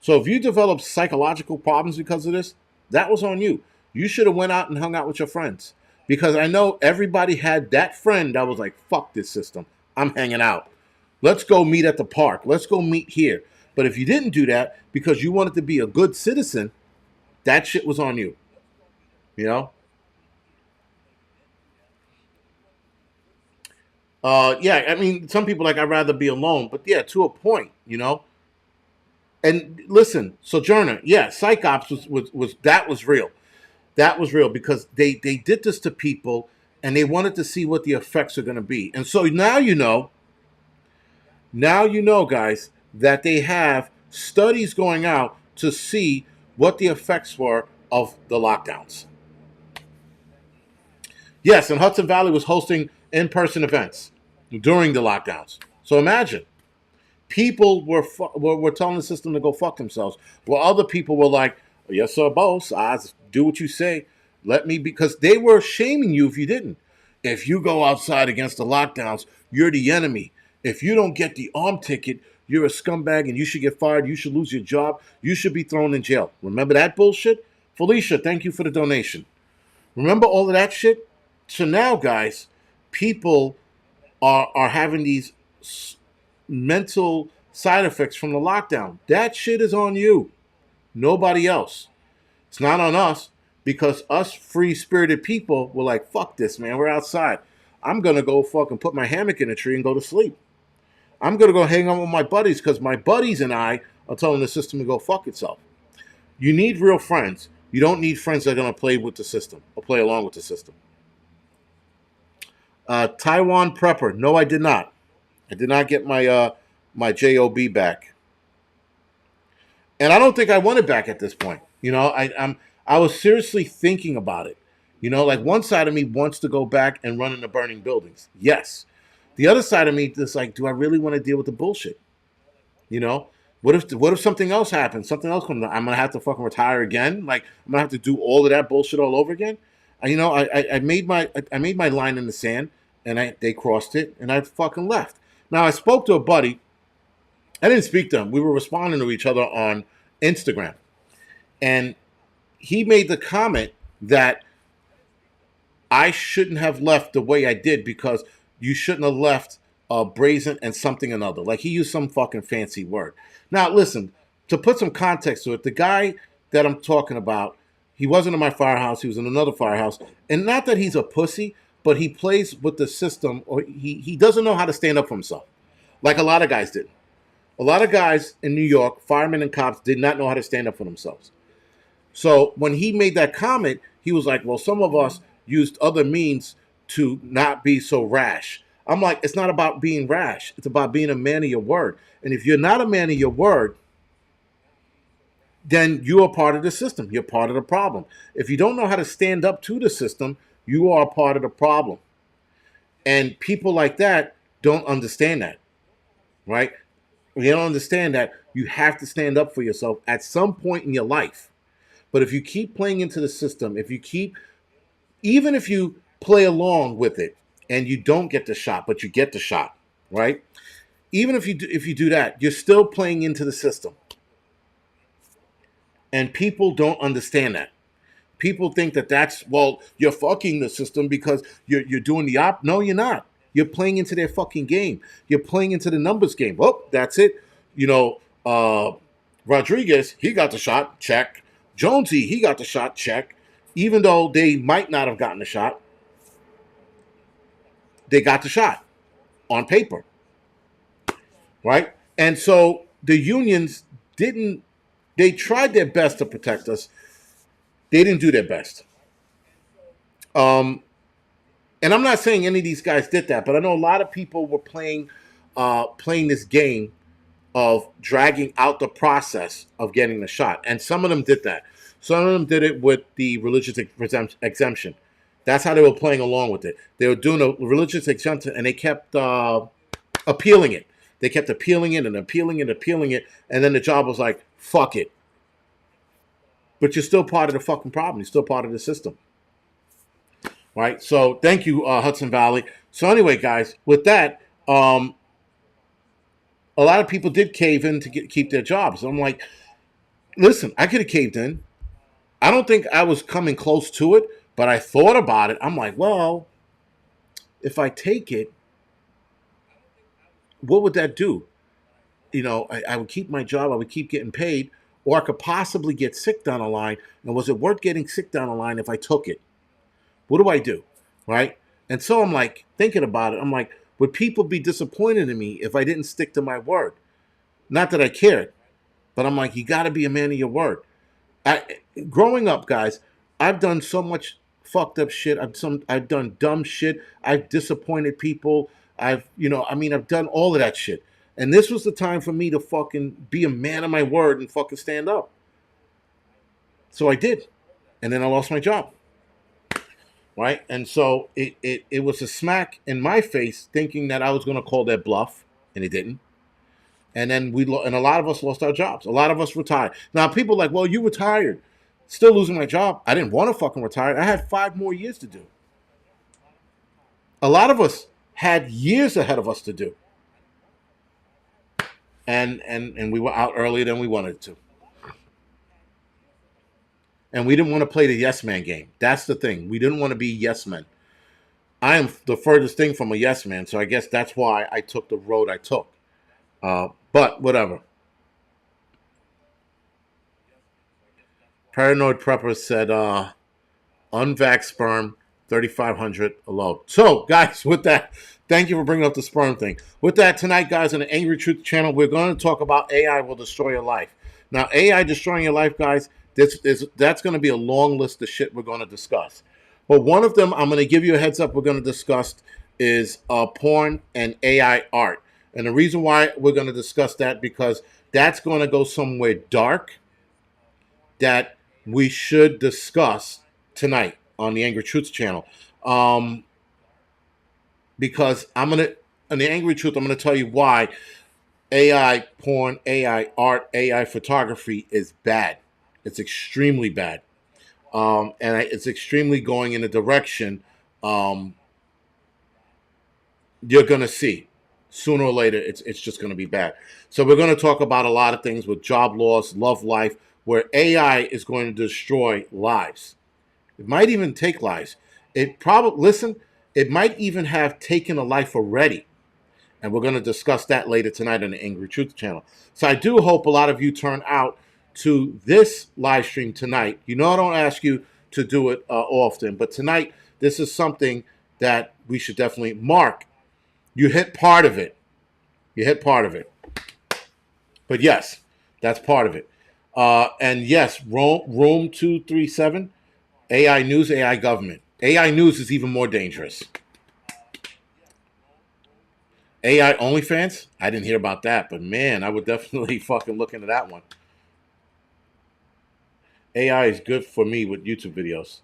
So if you developed psychological problems because of this, that was on you. You should have went out and hung out with your friends. Because I know everybody had that friend that was like, fuck this system. I'm hanging out. Let's go meet at the park. Let's go meet here. But if you didn't do that because you wanted to be a good citizen, that shit was on you. You know? Yeah, I mean, some people like, I'd rather be alone. But yeah, to a point, And listen, Sojourner, yeah, psych ops was that was real. That was real because they did this to people and they wanted to see what the effects are going to be. And so now you know, guys, that they have studies going out to see what the effects were of the lockdowns. Yes, and Hudson Valley was hosting in-person events during the lockdowns. So imagine people were telling the system to go fuck themselves, while other people were like, "Yes, sir, boss. I do what you say. Let me," because they were shaming you if you didn't. If you go outside against the lockdowns, you're the enemy. If you don't get the arm ticket, you're a scumbag and you should get fired. You should lose your job. You should be thrown in jail. Remember that bullshit? Felicia, thank you for the donation. Remember all of that shit? So now, guys, people are having these mental side effects from the lockdown. That shit is on you. Nobody else. It's not on us because us free spirited people were like, fuck this, man. We're outside. I'm going to go fucking put my hammock in a tree and go to sleep. I'm going to go hang out with my buddies because my buddies and I are telling the system to go fuck itself. You need real friends. You don't need friends that are going to play with the system or play along with the system. Taiwan Prepper. No, I did not. I did not get my job back, and I don't think I want it back at this point. I was seriously thinking about it. Like one side of me wants to go back and run into burning buildings. Yes, the other side of me is like, do I really want to deal with the bullshit? You know, what if something else happens? Something else comes. I'm gonna have to fucking retire again. Like I'm gonna have to do all of that bullshit all over again. I made my line in the sand, and they crossed it, and I fucking left. Now I spoke to a buddy. I didn't speak to him. We were responding to each other on Instagram, and he made the comment that I shouldn't have left the way I did because you shouldn't have left brazen and something another. Like he used some fucking fancy word. Now, listen, to put some context to it, the guy that I'm talking about, he wasn't in my firehouse. He was in another firehouse. And not that he's a pussy, but he plays with the system, or he doesn't know how to stand up for himself, like a lot of guys did. A lot of guys in New York, firemen and cops, did not know how to stand up for themselves. So when he made that comment, he was like, well, some of us used other means to not be so rash. I'm like, it's not about being rash. It's about being a man of your word. And if you're not a man of your word, then you are part of the system. You're part of the problem. If you don't know how to stand up to the system, you are part of the problem. And people like that don't understand that, right? You don't understand that you have to stand up for yourself at some point in your life. But if you keep playing into the system, if you keep, even if you play along with it and you don't get the shot, but you get the shot, right? Even if you do that, you're still playing into the system, and people don't understand that. People think that that's, well, you're fucking the system because you're doing the op. No, you're not. You're playing into their fucking game. You're playing into the numbers game. Oh, that's it. You know, Rodriguez, he got the shot. Check. Jonesy, he got the shot. Check. Even though they might not have gotten the shot, they got the shot on paper, right? And so the unions didn't. They tried their best to protect us. They didn't do their best. Um, and I'm not saying any of these guys did that, but I know a lot of people were playing this game of dragging out the process of getting the shot, and some of them did that. Some of them did it with the religious exemption. That's how they were playing along with it. They were doing a religious exemption, and they kept appealing it. They kept appealing it and appealing it, appealing it, and then the job was like, "Fuck it." But you're still part of the fucking problem. You're still part of the system. Right. So thank you, Hudson Valley. So anyway, guys, with that, a lot of people did cave in to keep their jobs. I'm like, listen, I could have caved in. I don't think I was coming close to it, but I thought about it. I'm like, well, if I take it, what would that do? You know, I would keep my job. I would keep getting paid, or I could possibly get sick down the line. And was it worth getting sick down the line if I took it? What do I do? Right? And so I'm like thinking about it. I'm like, would people be disappointed in me if I didn't stick to my word? Not that I cared, but I'm like, you got to be a man of your word. Growing up, guys, I've done so much fucked up shit. I've done dumb shit. I've disappointed people. I've done all of that shit. And this was the time for me to fucking be a man of my word and fucking stand up. So I did. And then I lost my job. Right? And so it was a smack in my face thinking that I was going to call that bluff, and it didn't. And then and a lot of us lost our jobs. A lot of us retired. Now, people are like, well, you retired. Still losing my job. I didn't want to fucking retire. I had 5 more years to do. A lot of us had years ahead of us to do. And we were out earlier than we wanted to. And we didn't want to play the yes man game. That's the thing. We didn't want to be yes men. I am the furthest thing from a yes man, so I guess that's why I took the road I took. But whatever. Paranoid Prepper said, unvax sperm, 3,500 alone. So, guys, with that, thank you for bringing up the sperm thing. With that, tonight, guys, on the Angry Truth channel, we're going to talk about AI will destroy your life. Now, AI destroying your life, guys, that's going to be a long list of shit we're going to discuss. But one of them, I'm going to give you a heads up, we're going to discuss is porn and AI art. And the reason why we're going to discuss that, because that's going to go somewhere dark that we should discuss tonight on the Angry Truth channel. Because on the Angry Truth, I'm going to tell you why AI porn, AI art, AI photography is bad. It's extremely bad. And it's extremely going in a direction you're going to see. Sooner or later, it's just going to be bad. So we're going to talk about a lot of things with job loss, love life, where AI is going to destroy lives. It might even take lives. It probably, listen, it might even have taken a life already. And we're going to discuss that later tonight on the Angry Truth channel. So I do hope a lot of you turn out to this live stream tonight. You know, I don't ask you to do it often, but tonight, this is something that we should definitely mark. You hit part of it. You hit part of it. But yes, that's part of it. And yes, Room 237, AI News, AI Government. AI News is even more dangerous. AI OnlyFans? I didn't hear about that, but man, I would definitely fucking look into that one. AI is good for me with YouTube videos.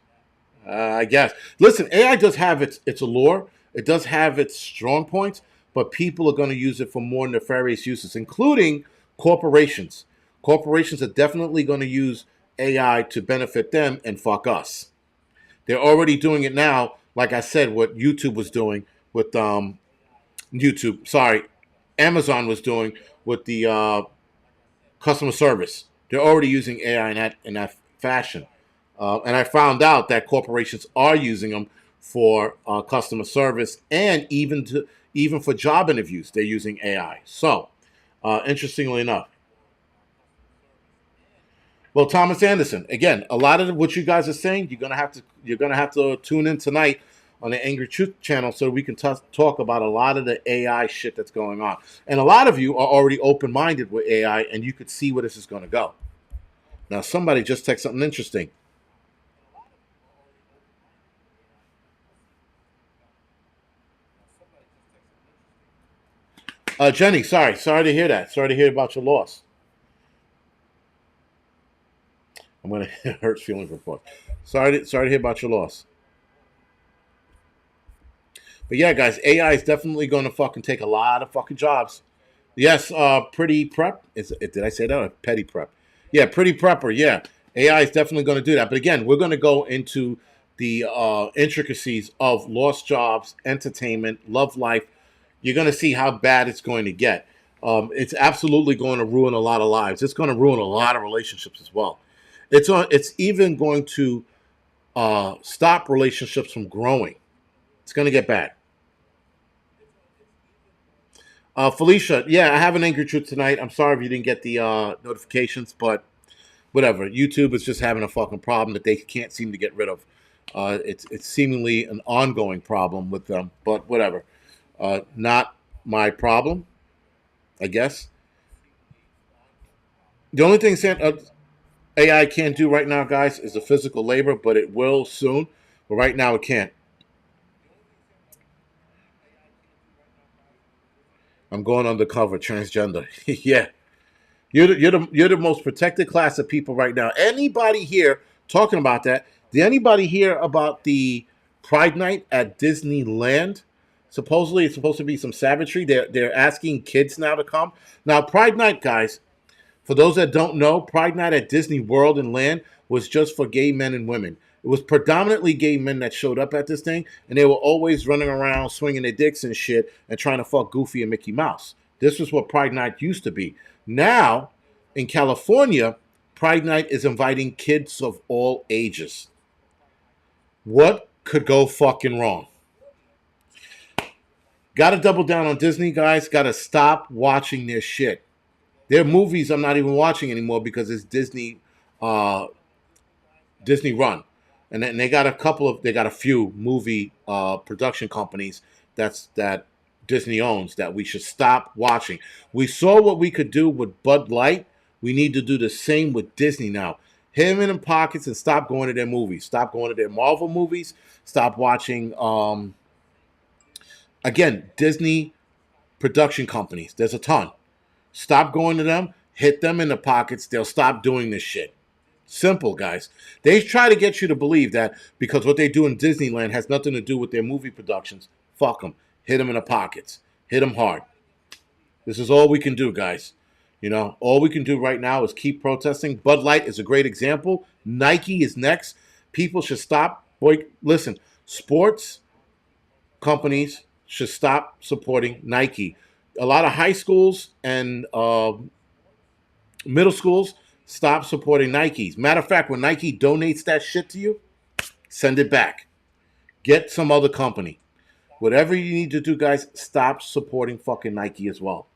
I guess. Listen, AI does have its allure. It does have its strong points, but people are going to use it for more nefarious uses, including corporations. Corporations are definitely going to use AI to benefit them and fuck us. They're already doing it now. Like I said, what YouTube was doing with YouTube. Sorry, Amazon was doing with the customer service. They're already using AI in that fashion. And I found out that corporations are using them for customer service and even for job interviews. They're using AI. So, interestingly enough, well, Thomas Anderson, again, a lot of what you guys are saying, you're gonna have to tune in tonight on the Angry Truth channel so we can talk about a lot of the AI shit that's going on. And a lot of you are already open minded with AI, and you could see where this is going to go. Now, somebody just texted something interesting. Jenny, sorry to hear that. Sorry to hear about your loss. I'm gonna hurt feelings report. Sorry to hear about your loss. But yeah, guys, AI is definitely going to fucking take a lot of fucking jobs. Yes, pretty prep. Did I say that? Or petty prep. Yeah, pretty prepper. Yeah, AI is definitely going to do that. But again, we're going to go into the intricacies of lost jobs, entertainment, love life. You're going to see how bad it's going to get. It's absolutely going to ruin a lot of lives. It's going to ruin a lot of relationships as well. It's even going to stop relationships from growing. It's going to get bad. Felicia, yeah, I have an Angry Truth tonight. I'm sorry if you didn't get the notifications, but whatever. YouTube is just having a fucking problem that they can't seem to get rid of. It's seemingly an ongoing problem with them, but whatever. Not my problem, I guess. The only thing AI can't do right now, guys, is the physical labor, but it will soon. But right now, it can't. I'm going undercover, transgender. Yeah, you're the most protected class of people right now. Anybody here talking about that? Did anybody hear about the Pride Night at Disneyland? Supposedly, it's supposed to be some savagery. They're asking kids now to come. Now, Pride Night, guys. For those that don't know, Pride Night at Disney World and Land was just for gay men and women. It was predominantly gay men that showed up at this thing, and they were always running around swinging their dicks and shit and trying to fuck Goofy and Mickey Mouse. This was what Pride Night used to be. Now, in California, Pride Night is inviting kids of all ages. What could go fucking wrong? Gotta double down on Disney, guys. Gotta stop watching their shit. Their movies I'm not even watching anymore because it's uh, Disney run, and then they got a few movie production companies that Disney owns that we should stop watching. We saw what we could do with Bud Light. We need to do the same with Disney now. Hit them in the pockets and stop going to their movies. Stop going to their Marvel movies. Stop watching. Again, Disney production companies. There's a ton. Stop going to them. Hit them in the pockets. They'll stop doing this shit. Simple, guys. They try to get you to believe that because what they do in Disneyland has nothing to do with their movie productions. Fuck them. Hit them in the pockets. Hit them hard. This is all we can do, guys. You know, all we can do right now is keep protesting. Bud Light is a great example. Nike is next. People should stop. Boy, listen, sports companies should stop supporting Nike. A lot of high schools and middle schools stop supporting Nikes. Matter of fact, when Nike donates that shit to you, send it back. Get some other company. Whatever you need to do, guys, stop supporting fucking Nike as well.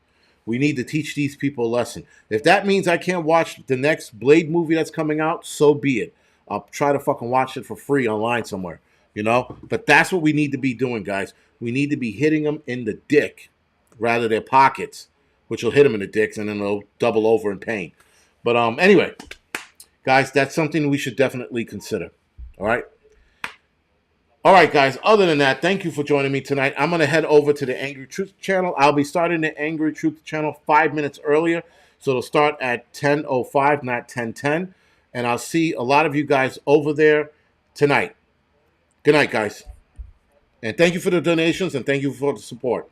We need to teach these people a lesson. If that means I can't watch the next Blade movie that's coming out, so be it. I'll try to fucking watch it for free online somewhere, you know? But that's what we need to be doing, guys. We need to be hitting them in the dick rather their pockets, which will hit them in the dicks and then they'll double over in pain. But anyway, guys, that's something we should definitely consider. All right? All right, guys. Other than that, thank you for joining me tonight. I'm going to head over to the Angry Truth channel. I'll be starting the Angry Truth channel 5 minutes earlier. So it'll start at 10:05, not 10:10. And I'll see a lot of you guys over there tonight. Good night, guys. And thank you for the donations and thank you for the support.